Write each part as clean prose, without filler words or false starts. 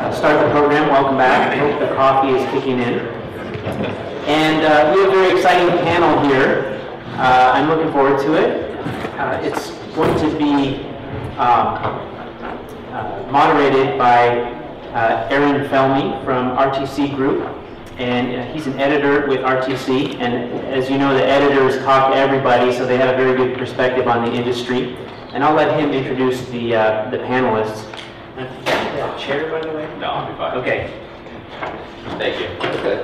start the program. Welcome back. I hope the coffee is kicking in. And we have a very exciting panel here. I'm looking forward to it. It's going to be moderated by Aaron Felmy from RTC Group. And he's an editor with RTC. And as you know, the editors talk to everybody, so they have a very good perspective on the industry. And I'll let him introduce the panelists. Chair, by the way? No, I'll be fine. Okay. Thank you. Okay.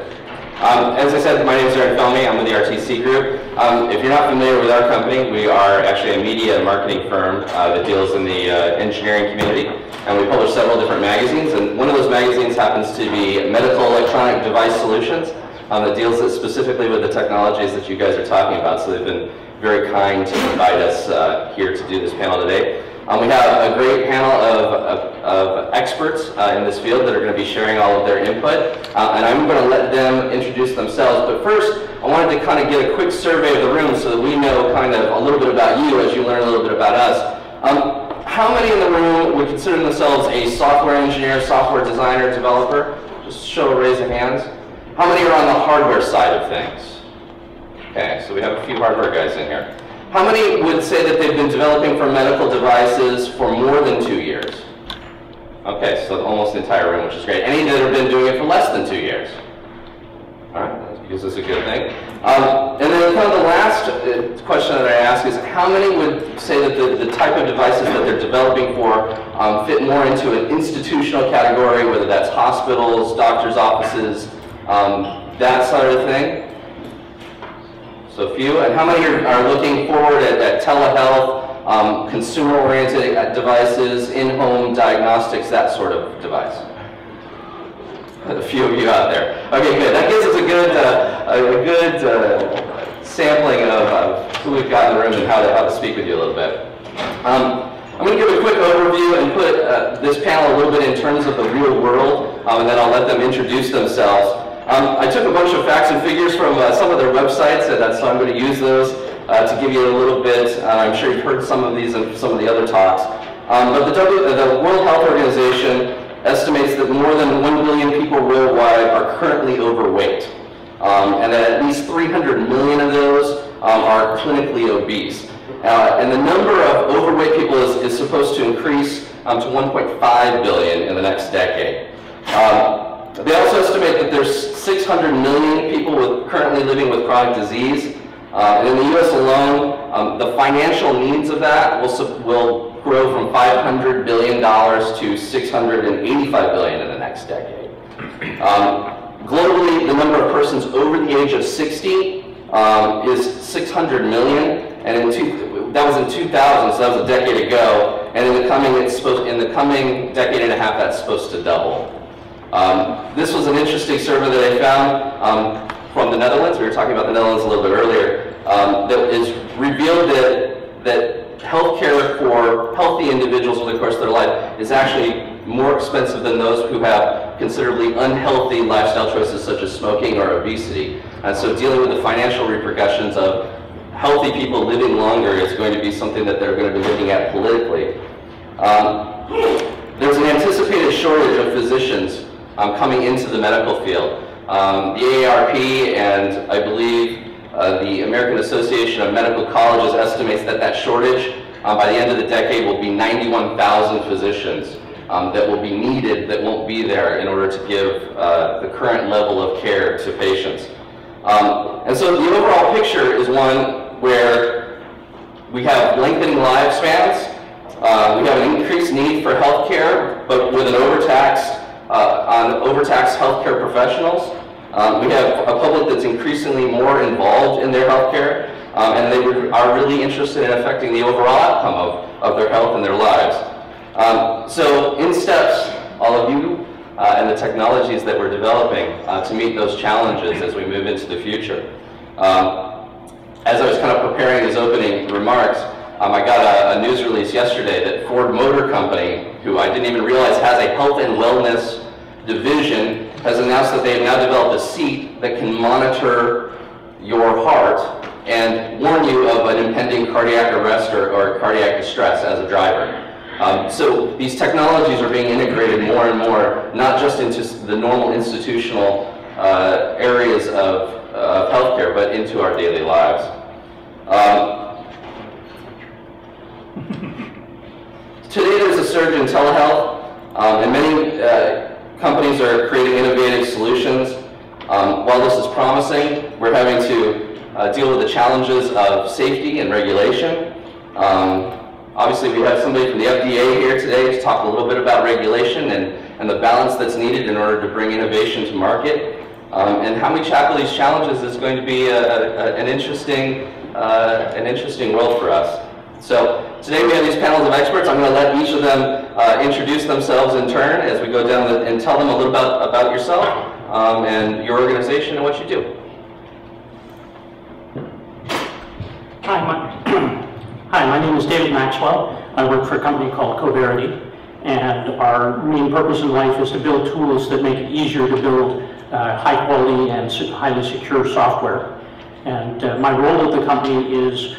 As I said, my name is Aaron Felmy. I'm with the RTC Group. If you're not familiar with our company, we are actually a media and marketing firm that deals in the engineering community. And we publish several different magazines. And one of those magazines happens to be Medical Electronic Device Solutions that deals specifically with the technologies that you guys are talking about. So they've been very kind to invite us here to do this panel today. We have a great panel of experts in this field that are going to be sharing all of their input, and I'm going to let them introduce themselves. But first, I wanted to kind of get a quick survey of the room so that we know kind of a little bit about you as you learn a little bit about us. How many in the room would consider themselves a software engineer, software designer, developer? Just show a raise of hands. How many are on the hardware side of things? Okay, so we have a few hardware guys in here. How many would say that they've been developing for medical devices for more than 2 years? Okay, so almost the entire room, which is great. Any that have been doing it for less than 2 years? All right, that gives us a good thing. And then kind of the last question that I ask is, how many would say that the type of devices that they're developing for fit more into an institutional category, whether that's hospitals, doctors' offices, that sort of thing? So a few. And how many are looking forward at telehealth, consumer-oriented devices, in-home diagnostics, that sort of device? A few of you out there. Okay, good. That gives us a good sampling of who we've got in the room and how to speak with you a little bit. I'm going to give a quick overview and put this panel a little bit in terms of the real world, and then I'll let them introduce themselves. I took a bunch of facts and figures from some of their websites, and so I'm going to use those to give you a little bit. I'm sure you've heard some of these in some of the other talks. But the World Health Organization estimates that more than 1 billion people worldwide are currently overweight, and that at least 300 million of those are clinically obese. And the number of overweight people is supposed to increase to 1.5 billion in the next decade. They also estimate that there's 600 million people currently living with chronic disease. And in the US alone, the financial needs of that will grow from $500 billion to $685 billion in the next decade. Globally, the number of persons over the age of 60 is 600 million, and that was in 2000, so that was a decade ago. And in the coming decade and a half, that's supposed to double. This was an interesting survey that I found from the Netherlands. We were talking about the Netherlands a little bit earlier. That is revealed that healthcare for healthy individuals over the course of their life is actually more expensive than those who have considerably unhealthy lifestyle choices such as smoking or obesity. And so dealing with the financial repercussions of healthy people living longer is going to be something that they're going to be looking at politically. There's an anticipated shortage of physicians coming into the medical field. The AARP and I believe the American Association of Medical Colleges estimates that shortage by the end of the decade will be 91,000 physicians that will be needed that won't be there in order to give the current level of care to patients. And so the overall picture is one where we have lengthening lifespans, we have an increased need for health care, but with an overtaxed healthcare professionals. We have a public that's increasingly more involved in their healthcare, and they are really interested in affecting the overall outcome of their health and their lives. So in steps, all of you, and the technologies that we're developing to meet those challenges as we move into the future. As I was kind of preparing these opening remarks, I got a news release yesterday that Ford Motor Company, who I didn't even realize has a health and wellness division, has announced that they have now developed a seat that can monitor your heart and warn you of an impending cardiac arrest or cardiac distress as a driver. So these technologies are being integrated more and more, not just into the normal institutional areas of healthcare, but into our daily lives. Today there's a surge in telehealth, and many companies are creating innovative solutions. While this is promising, we're having to deal with the challenges of safety and regulation. Obviously, we have somebody from the FDA here today to talk a little bit about regulation and the balance that's needed in order to bring innovation to market. And how we tackle these challenges is going to be an interesting world for us. So today we have these panels of experts. I'm going to let each of them introduce themselves in turn as we go down and tell them a little about yourself and your organization and what you do. Hi, my name is David Maxwell. I work for a company called Coverity, and our main purpose in life is to build tools that make it easier to build high quality and highly secure software. And my role at the company is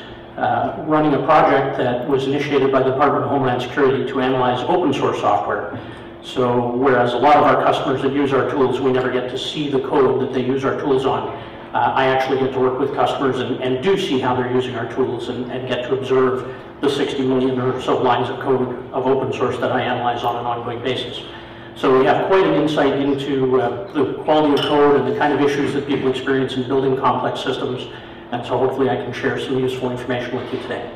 running a project that was initiated by the Department of Homeland Security to analyze open source software. So whereas a lot of our customers that use our tools, we never get to see the code that they use our tools on, I actually get to work with customers and do see how they're using our tools and get to observe the 60 million or so lines of code of open source that I analyze on an ongoing basis. So we have quite an insight into the quality of code and the kind of issues that people experience in building complex systems. And so hopefully I can share some useful information with you today.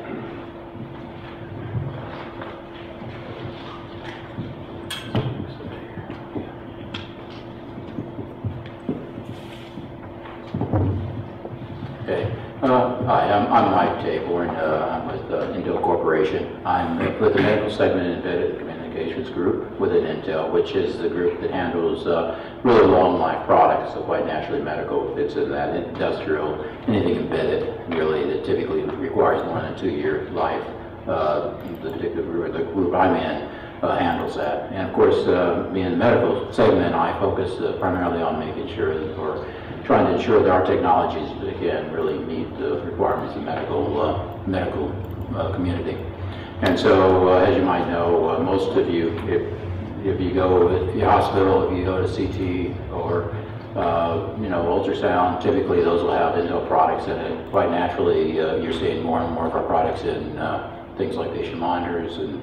Okay. Hi, I'm Mike Taborn. I'm with Intel Corporation. I'm with the medical segment in Embedded Communications Group within Intel, which is the group that handles really long life products. So quite naturally, medical fits in that. Industrial, anything embedded, really, that typically requires more than a 2-year life. The particular group I'm in handles that. And of course, being in the medical segment, I focus primarily on making sure that, or trying to ensure that our technologies can really meet the requirements of the medical community. And so, as you might know, most of you, if you go to the hospital, if you go to CT or ultrasound, typically those will have Intel products in it. Quite naturally, you're seeing more and more of our products in things like patient monitors and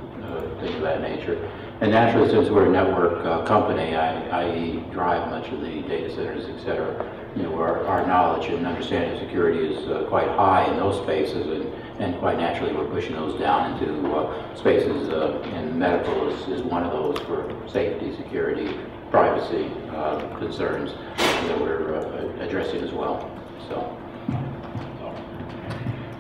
things of that nature. And naturally, since we're a network company, I drive much of the data centers, et cetera. Our knowledge and understanding of security is quite high in those spaces, and quite naturally we're pushing those down into spaces, and medical is one of those for safety, security, privacy concerns that we're addressing as well. So.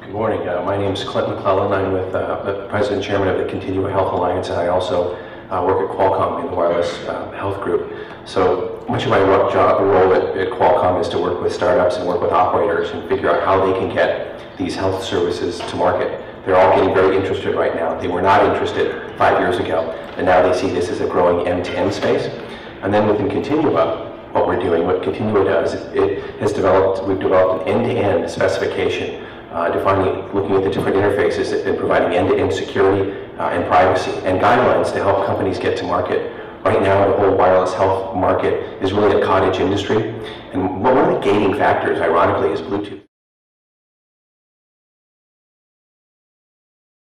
Good morning. My name is Clint McClellan. I'm with the President and Chairman of the Continuum Health Alliance, and I also work at Qualcomm in the wireless health group. So much of my role at Qualcomm is to work with startups and work with operators and figure out how they can get these health services to market. They're all getting very interested right now. They were not interested 5 years ago, and now they see this as a growing end-to-end space. And then within Continua, what we're doing, what Continua does, we've developed an end-to-end specification looking at the different interfaces and providing end-to-end security and privacy and guidelines to help companies get to market. Right now, the whole wireless health market is really a cottage industry, and one of the gating factors, ironically, is Bluetooth.